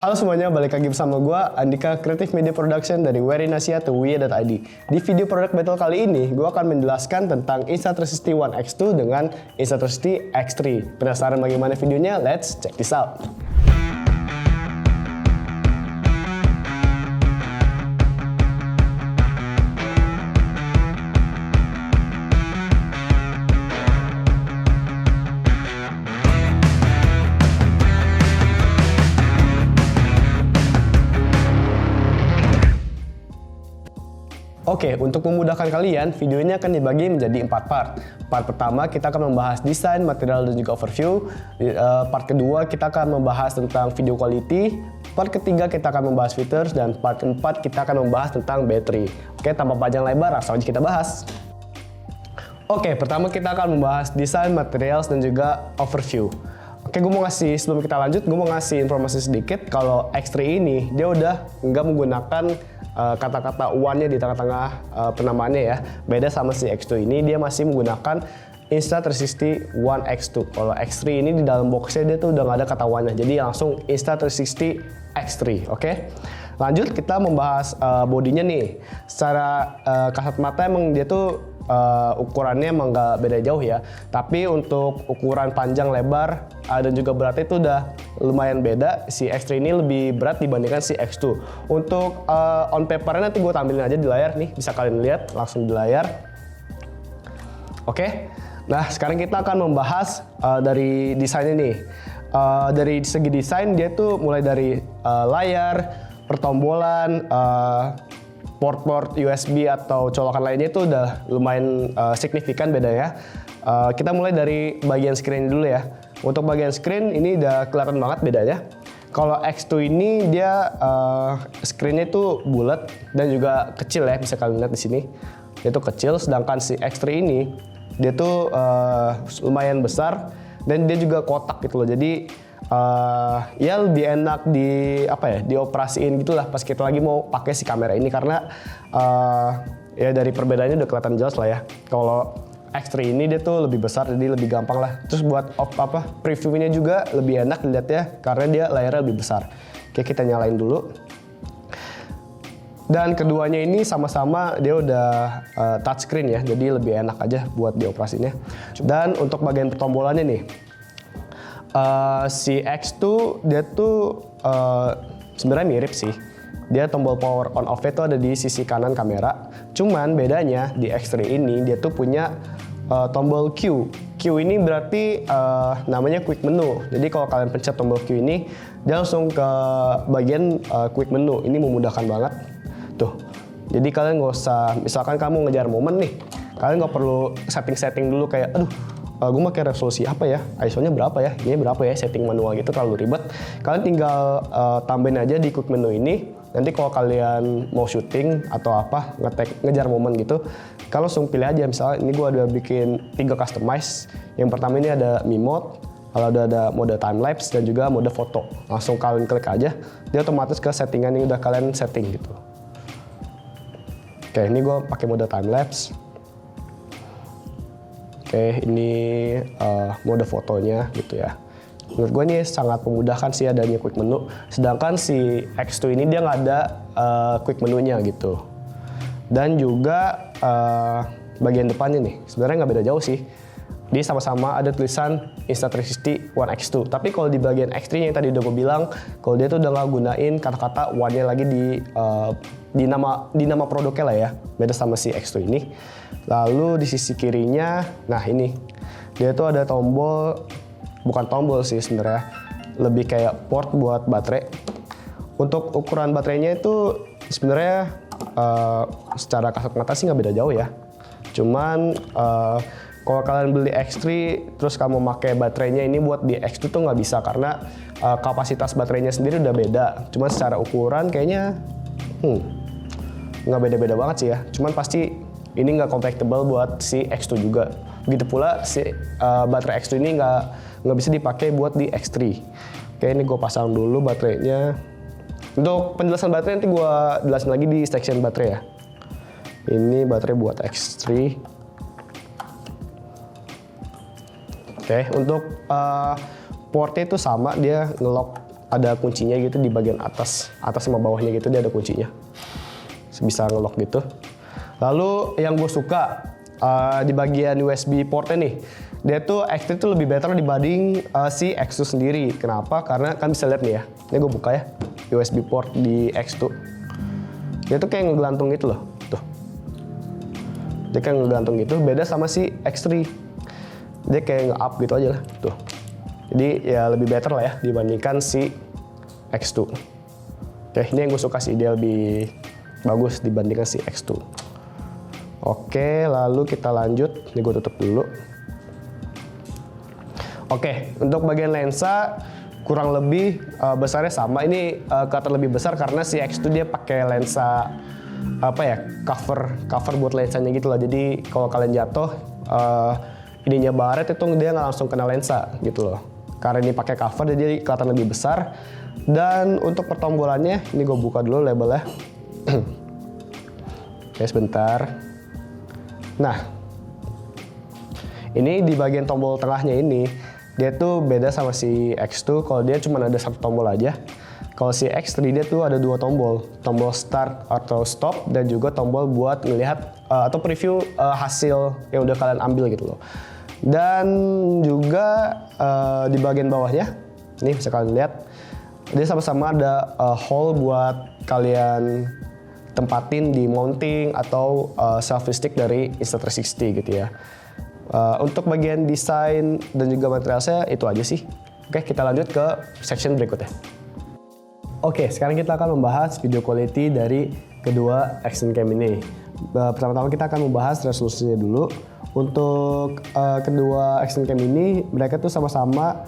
Halo semuanya, balik lagi bersama gue, Andika, Creative Media Production dari Werinasia to Wia.id. Di video product battle kali ini, gue akan menjelaskan tentang Insta360 One X2 dengan Insta360 X3. Penasaran bagaimana videonya? Let's check this out. Oke, untuk memudahkan kalian, video ini akan dibagi menjadi 4 part. Part pertama kita akan membahas desain, material, dan juga overview. Part kedua kita akan membahas tentang video quality. Part ketiga kita akan membahas features, dan part keempat kita akan membahas tentang battery. Oke, tanpa panjang lebar, langsung aja kita bahas. Oke, pertama kita akan membahas desain, materials, dan juga overview. Oke, gue mau ngasih, sebelum kita lanjut, gue mau ngasih informasi sedikit kalau X3 ini dia udah nggak menggunakan kata-kata one-nya di tengah-tengah penamaannya ya. Beda sama si X2 ini, dia masih menggunakan Insta360 One X2. Kalau X3 ini di dalam boxnya dia tuh udah nggak ada kata one-nya, jadi langsung Insta360 X3. Oke, lanjut kita membahas bodinya nih. Secara kasat mata emang dia tuh ukurannya emang nggak beda jauh ya, tapi untuk ukuran panjang, lebar, dan juga beratnya itu udah lumayan beda. Si X3 ini lebih berat dibandingkan si X2. Untuk on papernya nanti gue tampilin aja di layar nih, bisa kalian lihat langsung di layar. Oke, nah sekarang kita akan membahas dari desainnya nih. Dari segi desain dia tuh mulai dari layar, pertombolan, port-port USB atau colokan lainnya itu udah lumayan signifikan bedanya. Kita mulai dari bagian screen dulu ya. Untuk bagian screen ini udah kelihatan banget bedanya. Kalau X2 ini dia screennya itu bulat dan juga kecil ya, bisa kalian lihat di sini. Dia tuh kecil, sedangkan si X3 ini dia tuh lumayan besar dan dia juga kotak gitu loh. Jadi ya lebih enak dioperasiin gitulah pas kita lagi mau pakai si kamera ini, karena ya dari perbedaannya udah kelihatan jelas lah ya. Kalau X3 ini dia tuh lebih besar, jadi lebih gampang lah. Terus buat previewnya juga lebih enak dilihat ya, karena dia layarnya lebih besar. Oke, kita nyalain dulu. Dan keduanya ini sama-sama dia udah touchscreen ya, jadi lebih enak aja buat dioperasinya. Dan untuk bagian pertombolannya nih, si X2 dia tuh sebenarnya mirip sih. Dia tombol power on off itu ada di sisi kanan kamera. Cuman bedanya di X3 ini dia tuh punya tombol Q. Q ini berarti namanya quick menu. Jadi kalau kalian pencet tombol Q ini, dia langsung ke bagian quick menu. Ini memudahkan banget. Tuh. Jadi kalian nggak usah, misalkan kamu ngejar momen nih, kalian nggak perlu setting-setting dulu kayak, aduh, gue pakai resolusi apa ya, ISO-nya berapa ya, ini berapa ya, setting manual gitu terlalu ribet. Kalian tinggal tambahin aja di quick menu ini. Nanti kalau kalian mau syuting atau apa, ngejar momen gitu, kalian langsung pilih aja. Misalnya ini gue udah bikin 3 customize. Yang pertama ini ada Mi Mode, kalau ada mode time lapse dan juga mode foto. Langsung kalian klik aja, dia otomatis ke settingan yang udah kalian setting gitu. Oke, ini gue pakai mode time lapse. Oke, ini mode fotonya gitu ya. Menurut gue ini sangat memudahkan sih adanya quick menu. Sedangkan si X2 ini dia nggak ada quick menunya gitu. Dan juga bagian depannya nih, sebenarnya nggak beda jauh sih. Dia sama-sama ada tulisan Insta360 One X2. Tapi kalau di bagian X3 yang tadi udah gue bilang, kalau dia tuh udah nggak gunain kata-kata one-nya lagi di nama produknya lah ya. Beda sama si X2 ini. Lalu di sisi kirinya, nah ini dia tuh ada tombol, bukan tombol sih sebenarnya, lebih kayak port buat baterai. Untuk ukuran baterainya itu sebenarnya secara kasat mata sih nggak beda jauh ya. Cuman kalau kalian beli X3 terus kamu pakai baterainya ini buat di X2 tuh nggak bisa, karena kapasitas baterainya sendiri udah beda. Cuman secara ukuran kayaknya nggak beda-beda banget sih ya. Cuman pasti ini nggak compatible buat si X2 juga. Begitu pula si baterai X2 ini nggak bisa dipakai buat di X3. Oke, ini gue pasang dulu baterainya. Untuk penjelasan baterai nanti gue jelasin lagi di section baterai ya. Ini baterai buat X3. Oke, untuk portnya itu sama, dia ngelock ada kuncinya gitu di bagian atas sama bawahnya gitu, dia ada kuncinya. Bisa nge-lock gitu. Lalu yang gue suka di bagian USB portnya nih, dia tuh X3 tuh lebih better dibanding si X2 sendiri. Kenapa? Karena kan bisa lihat nih ya, ini gue buka ya, USB port di X2. Dia tuh kayak ngegelantung gitu loh, tuh. Dia kayak ngegelantung gitu, beda sama si X3. Dia kayak nge-up gitu aja lah, tuh. Jadi ya lebih better lah ya dibandingkan si X2. Oke, ini yang gue suka sih, dia lebih bagus dibandingkan si X2. Oke, lalu kita lanjut. Ini gue tutup dulu. Oke, untuk bagian lensa kurang lebih besarnya sama. Ini kelihatan lebih besar karena si X2 dia pakai lensa apa ya, cover buat lensanya gitu loh. Jadi kalau kalian jatuh, ininya baret itu dia nggak langsung kena lensa gitu loh. Karena ini pakai cover jadi kelihatan lebih besar. Dan untuk pertombolannya, ini gue buka dulu labelnya. Oke, sebentar. Nah, ini di bagian tombol tengahnya ini, dia tuh beda sama si X2. Kalau dia cuma ada satu tombol aja. Kalau si X3 dia tuh ada dua tombol. Tombol start atau stop dan juga tombol buat ngelihat atau preview hasil yang udah kalian ambil gitu loh. Dan juga di bagian bawahnya, ini bisa kalian lihat, dia sama-sama ada hole buat kalian tempatin di mounting atau selfie stick dari Insta360 gitu ya. Untuk bagian desain dan juga materialnya itu aja sih. Oke, kita lanjut ke section berikutnya. Oke, sekarang kita akan membahas video quality dari kedua action cam ini. Pertama-tama kita akan membahas resolusinya dulu. Untuk kedua action cam ini, mereka tuh sama-sama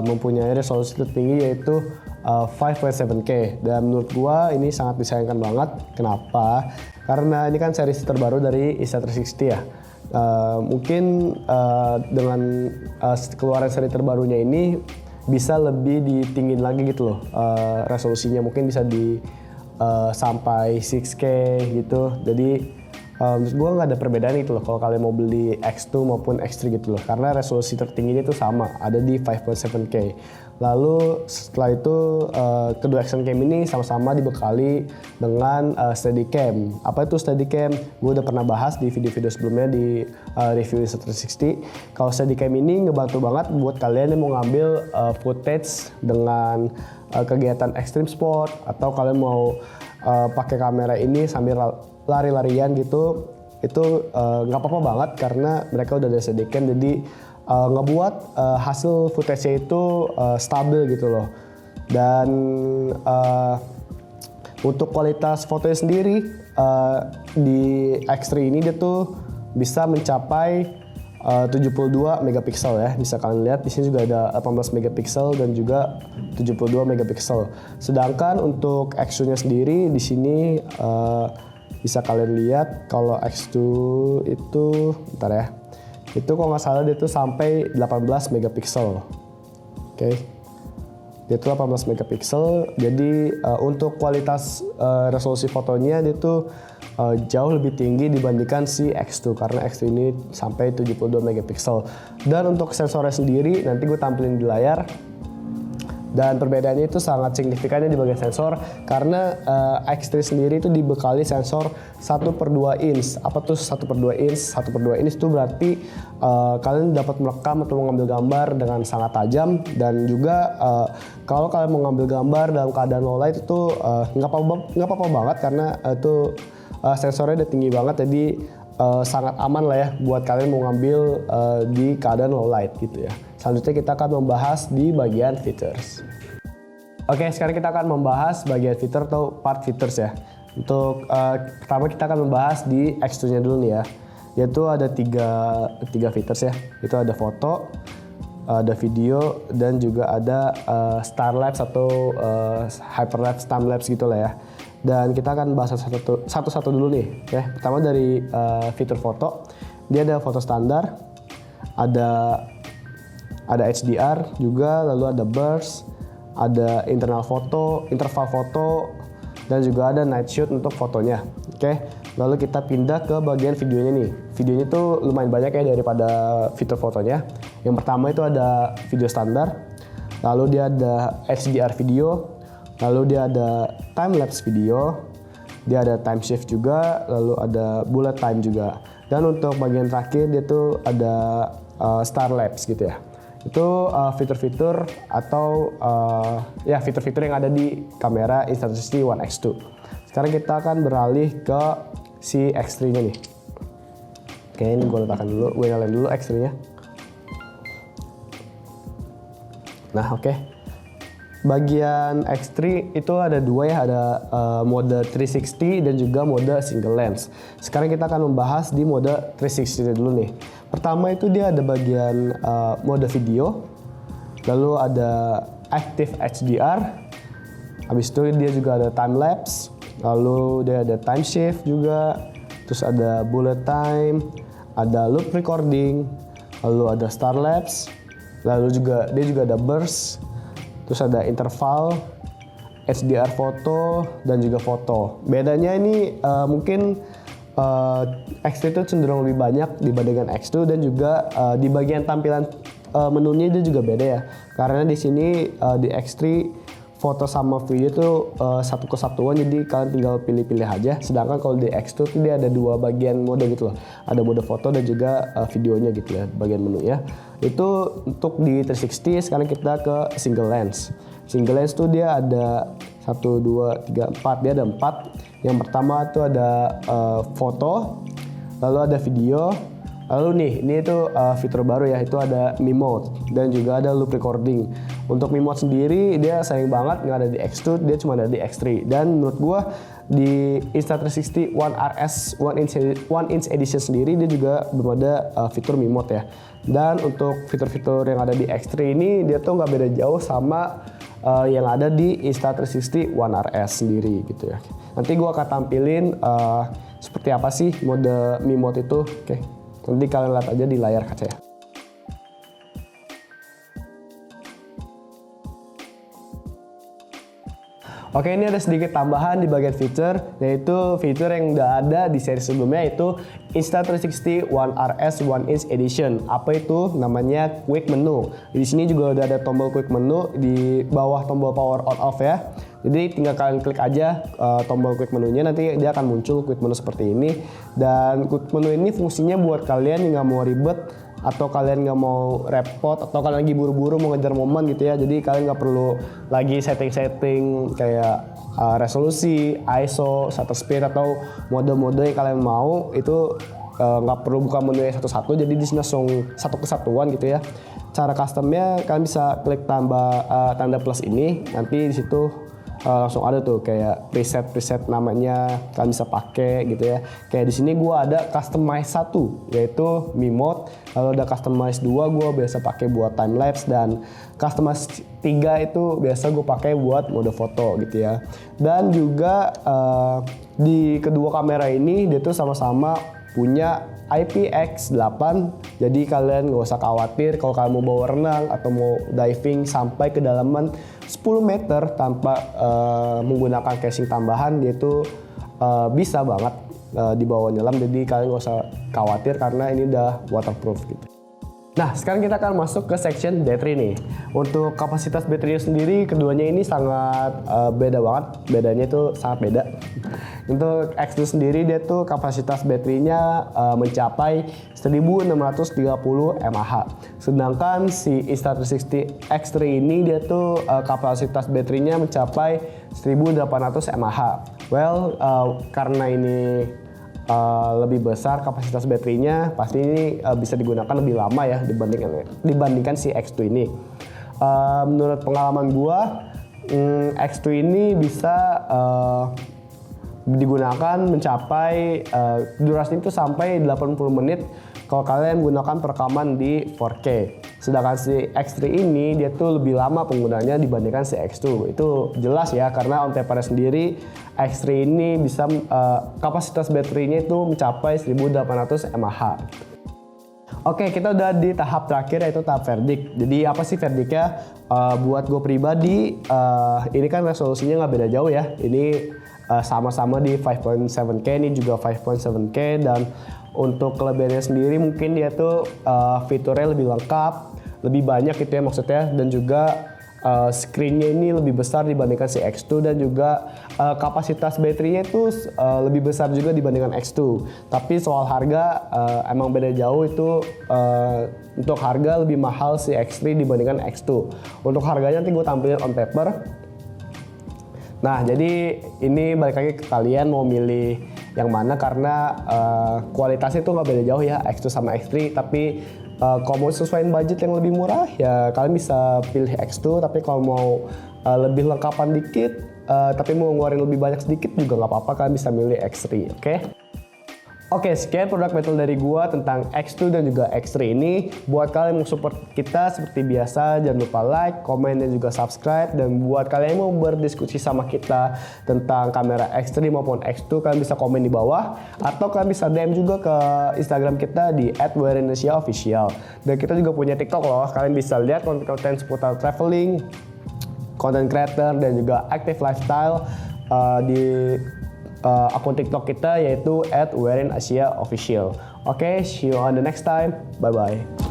mempunyai resolusi tertinggi yaitu 5.7K. Dan menurut gua ini sangat disayangkan banget. Kenapa? Karena ini kan series terbaru dari Insta360 ya. Mungkin dengan keluaran seri terbarunya ini bisa lebih ditinggiin lagi gitu loh resolusinya, mungkin bisa di sampai 6K gitu. Jadi menurut gue nggak ada perbedaan itu loh kalau kalian mau beli X2 maupun X3 gitu loh, karena resolusi tertingginya itu sama, ada di 5.7K. Lalu setelah itu kedua action cam ini sama-sama dibekali dengan Steadicam. Apa itu Steadicam? Gue udah pernah bahas di video-video sebelumnya di review Insta360. Kalau Steadicam ini ngebantu banget buat kalian yang mau ngambil footage dengan kegiatan extreme sport, atau kalian mau pakai kamera ini sambil lari-larian gitu, itu nggak apa-apa banget karena mereka udah ada Steadicam, jadi ngebuat hasil footage-nya itu stabil gitu loh. Dan untuk kualitas fotonya sendiri di X3 ini dia tuh bisa mencapai 72 megapiksel ya. Bisa kalian lihat di sini juga ada 18 megapiksel dan juga 72 megapiksel. Sedangkan untuk X2-nya sendiri di sini bisa kalian lihat kalau X2 itu, bentar ya, itu kalau nggak salah dia tuh sampai 18 megapiksel. Oke. Dia tuh 18 megapiksel. Jadi untuk kualitas resolusi fotonya dia tuh jauh lebih tinggi dibandingkan si X2, karena X2 ini sampai 72 megapiksel. Dan untuk sensornya sendiri nanti gue tampilin di layar. Dan perbedaannya itu sangat signifikan di bagian sensor, karena X3 sendiri itu dibekali sensor 1/2 inch. Apa tuh 1/2 inch? 1/2 inch itu berarti kalian dapat merekam atau mengambil gambar dengan sangat tajam. Dan juga kalau kalian mau ngambil gambar dalam keadaan low light itu nggak apa-apa banget, karena itu sensornya udah tinggi banget, jadi sangat aman lah ya buat kalian mau ngambil di keadaan low light gitu ya. Selanjutnya kita akan membahas di bagian features. Oke, sekarang kita akan membahas bagian fitur atau part features ya. Untuk pertama kita akan membahas di X2-nya dulu nih ya. Yaitu ada tiga features ya. Itu ada foto, ada video, dan juga ada Starlapse atau Hyperlapse, Timelapse gitu lah ya. Dan kita akan bahas satu-satu dulu nih ya. Pertama dari fitur foto. Dia ada foto standar, ada HDR juga, lalu ada burst, ada interval foto, dan juga ada night shoot untuk fotonya. Oke, lalu kita pindah ke bagian videonya nih. Videonya tuh lumayan banyak ya daripada fitur fotonya. Yang pertama itu ada video standar, lalu dia ada HDR video, lalu dia ada time lapse video, dia ada time shift juga, lalu ada bullet time juga. Dan untuk bagian terakhir dia tuh ada star lapse gitu ya. Itu fitur-fitur atau ya fitur-fitur yang ada di kamera Insta360 One X2. Sekarang kita akan beralih ke si X3-nya nih. Oke, ini gue letakkan dulu, gue nyalain dulu X3-nya. Nah, oke. Bagian X3 itu ada dua ya, ada mode 360 dan juga mode single lens. Sekarang kita akan membahas di mode 360 dulu nih. Pertama itu dia ada bagian mode video, lalu ada active HDR, habis itu dia juga ada time lapse, lalu dia ada time shift juga, terus ada bullet time, ada loop recording, lalu ada star lapse, lalu dia juga ada burst, terus ada interval, HDR foto, dan juga foto. Bedanya ini mungkin X3 itu cenderung lebih banyak dibandingkan X2, dan juga di bagian tampilan menunya dia juga beda ya. Karena di sini di X3 foto sama video itu satu kesatuan, jadi kalian tinggal pilih-pilih aja. Sedangkan kalau di X2 itu dia ada dua bagian mode gitu loh. Ada mode foto dan juga videonya gitu ya, bagian menu ya. Itu untuk di 360. Sekarang kita ke single lens. Single lens tuh dia ada 1, 2, 3, 4. Dia ada 4. Yang pertama tuh ada foto, lalu ada video, lalu nih ini itu fitur baru ya, itu ada Mi Mode dan juga ada loop recording. Untuk Mi Mode sendiri dia sayang banget nggak ada di X2, dia cuma ada di X3. Dan menurut gua di Insta360 One RS One Inch Edition sendiri dia juga belum ada fitur Mi Mode ya. Dan untuk fitur-fitur yang ada di X3 ini dia tuh nggak beda jauh sama yang ada di Insta360 One RS sendiri gitu ya. Nanti gue akan tampilin seperti apa sih mode Mi Mode itu. Oke, nanti kalian lihat aja di layar kaca ya. Oke, ini ada sedikit tambahan di bagian fitur, yaitu fitur yang udah ada di seri sebelumnya, yaitu Insta360 One RS One Inch Edition. Apa itu? Namanya Quick Menu. Di sini juga udah ada tombol Quick Menu di bawah tombol power on off ya. Jadi tinggal kalian klik aja tombol Quick Menunya, nanti dia akan muncul Quick Menu seperti ini. Dan Quick Menu ini fungsinya buat kalian yang nggak mau ribet, atau kalian nggak mau repot, atau kalian lagi buru-buru mau ngejar momen gitu ya. Jadi kalian nggak perlu lagi setting-setting kayak resolusi, ISO, shutter speed, atau mode-mode yang kalian mau. Itu nggak perlu buka menu satu-satu, jadi di sini langsung satu kesatuan gitu ya. Cara customnya kalian bisa klik tanda plus ini, nanti di situ langsung ada tuh kayak preset namanya, kalian bisa pakai gitu ya. Kayak di sini gua ada customize 1 yaitu Mi Mode, lalu ada customize 2 gua biasa pakai buat time lapse, dan customize 3 itu biasa gua pakai buat mode foto gitu ya. Dan juga di kedua kamera ini dia tuh sama-sama punya IPX8, jadi kalian nggak usah khawatir kalau kalian mau bawa renang atau mau diving sampai kedalaman 10 meter tanpa menggunakan casing tambahan, dia itu bisa banget dibawa nyelam, jadi kalian nggak usah khawatir karena ini udah waterproof gitu. Nah, sekarang kita akan masuk ke section battery nih. Untuk kapasitas baterainya sendiri, keduanya ini sangat beda banget. Bedanya itu sangat beda. Untuk X2 sendiri, dia tuh kapasitas baterainya mencapai 1630 mAh. Sedangkan si Insta360 X3 ini, dia tuh kapasitas baterainya mencapai 1800 mAh. Well, karena ini lebih besar kapasitas baterainya, pasti ini bisa digunakan lebih lama ya dibandingkan si X2 ini. Menurut pengalaman gua, X2 ini bisa digunakan mencapai durasinya itu sampai 80 menit kalau kalian gunakan perekaman di 4K. Sedangkan si X3 ini dia tuh lebih lama penggunanya dibandingkan si X2. Itu jelas ya, karena on taper sendiri X3 ini bisa kapasitas baterainya itu mencapai 1800 mAh. Oke, kita udah di tahap terakhir, yaitu tahap verdict. Jadi apa sih verdictnya? Buat gue pribadi, ini kan resolusinya nggak beda jauh ya. Ini sama-sama di 5.7K, ini juga 5.7K, dan untuk kelebihannya sendiri mungkin dia tuh fiturnya lebih lengkap, lebih banyak gitu ya maksudnya, dan juga screen-nya ini lebih besar dibandingkan si X2 dan juga kapasitas baterainya itu lebih besar juga dibandingkan X2. Tapi soal harga emang beda jauh itu. Untuk harga lebih mahal si X3 dibandingkan X2. Untuk harganya nanti gue tampilin on paper. Nah, jadi ini balik lagi ke kalian mau milih yang mana karena kualitasnya itu nggak beda jauh ya X2 sama X3. Tapi kalau mau sesuaiin budget yang lebih murah ya kalian bisa pilih X2. Tapi kalau mau lebih lengkapan dikit tapi mau ngeluarin lebih banyak sedikit juga nggak apa-apa, kalian bisa milih X3, oke? Oke, sekian produk battle dari gua tentang X2 dan juga X3 ini. Buat kalian yang mau support kita seperti biasa, jangan lupa like, komen, dan juga subscribe. Dan buat kalian yang mau berdiskusi sama kita tentang kamera X3 maupun X2, kalian bisa komen di bawah. Atau kalian bisa DM juga ke Instagram kita di @WearIndonesiaOfficial. Dan kita juga punya TikTok loh, kalian bisa lihat konten-konten seputar traveling, content creator, dan juga active lifestyle di akun TikTok kita yaitu @WearInAsiaOfficial. Oke, see you on the next time. Bye bye.